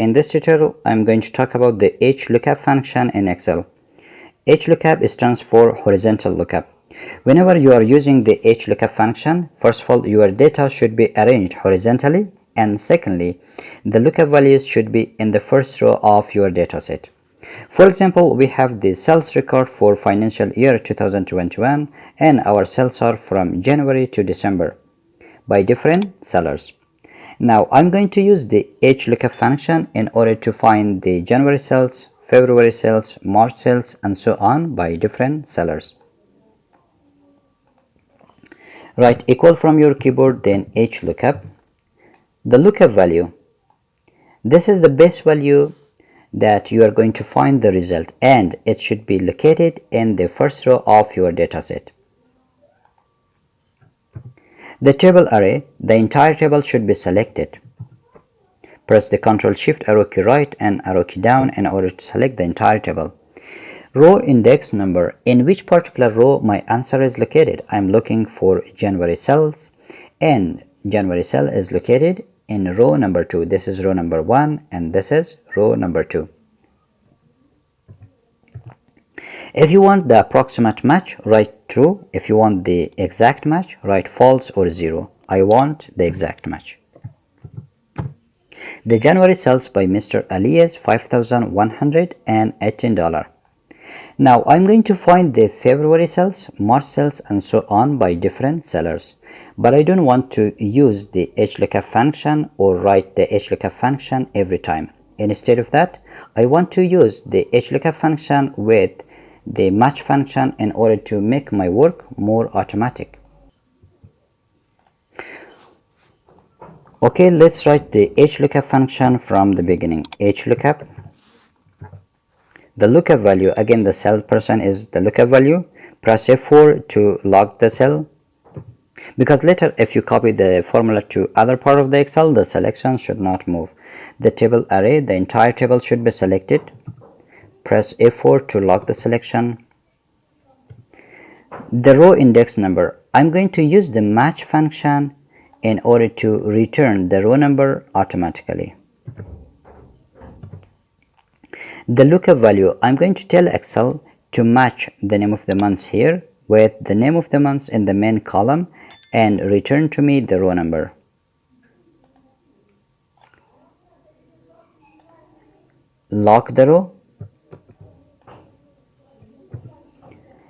In this tutorial, I'm going to talk about the Hlookup function in Excel. Hlookup stands for horizontal lookup. Whenever you are using the Hlookup function, first of all, your data should be arranged horizontally, and secondly, the lookup values should be in the first row of your dataset. For example, we have the sales record for financial year 2021, and our sales are from January to December by different sellers. Now I'm going to use the Hlookup function in order to find the January sales, February sales, March sales, and so on by different sellers. Write equal from your keyboard, then Hlookup. The lookup value. This is the base value that you are going to find the result, and it should be located in the first row of your dataset. The table array, the entire table should be selected. Press the Ctrl Shift arrow key right and arrow key down in order to select the entire table. Row index number, in which particular row my answer is located. I'm looking for January sales, and January cell is located in row number 2. This is row number 1 and this is row number 2. If you want the approximate match, write true. If you want the exact match, write false or 0. I want the exact match. The January sales by Mr. Ali is $5,118. Now I'm going to find the February sales, March sales, and so on by different sellers. But I don't want to use the Hlookup function or write the Hlookup function every time. Instead of that, I want to use the Hlookup function with the match function in order to make my work more automatic. Okay, let's write the Hlookup function from the beginning. Hlookup. The lookup value, again the cell person is the lookup value. Press F4 to lock the cell, because later if you copy the formula to other part of the Excel, the selection should not move. The table array, the entire table should be selected. Press F4 to lock the selection. The row index number, I'm going to use the match function in order to return the row number automatically. The lookup value, I'm going to tell Excel to match the name of the month here with the name of the month in the main column and return to me the row number. Lock the row.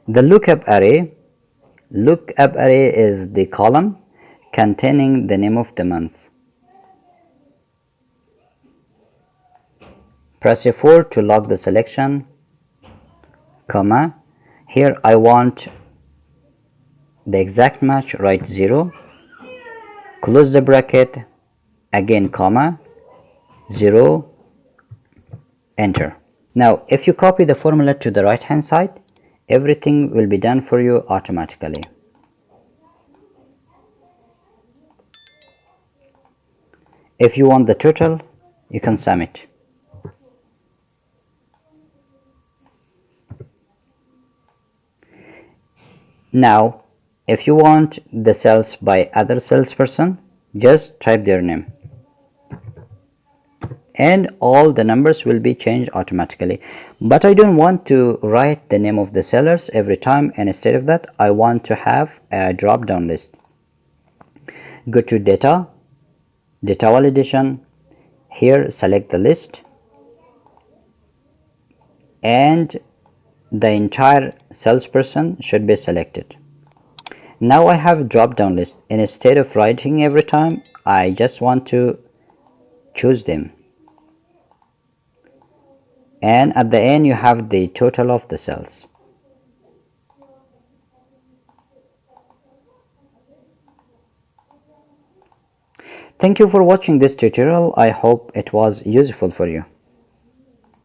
The lookup array is the column containing the name of the month. Press F4 to lock the selection, comma. Here I want the exact match, write 0. Close the bracket, again comma, 0, enter. Now if you copy the formula to the right hand side, everything will be done for you automatically. If you want the total, you can sum it. Now, if you want the sales by other salesperson, just type their name. And all the numbers will be changed automatically. But I don't want to write the name of the sellers every time, and instead of that I want to have a drop down list. Go to data validation. Here select the list and the entire salesperson should be selected. Now I have a drop down list, and instead of writing every time, I just want to choose them. And at the end you have the total of the cells. Thank you for watching this tutorial. I hope it was useful for you.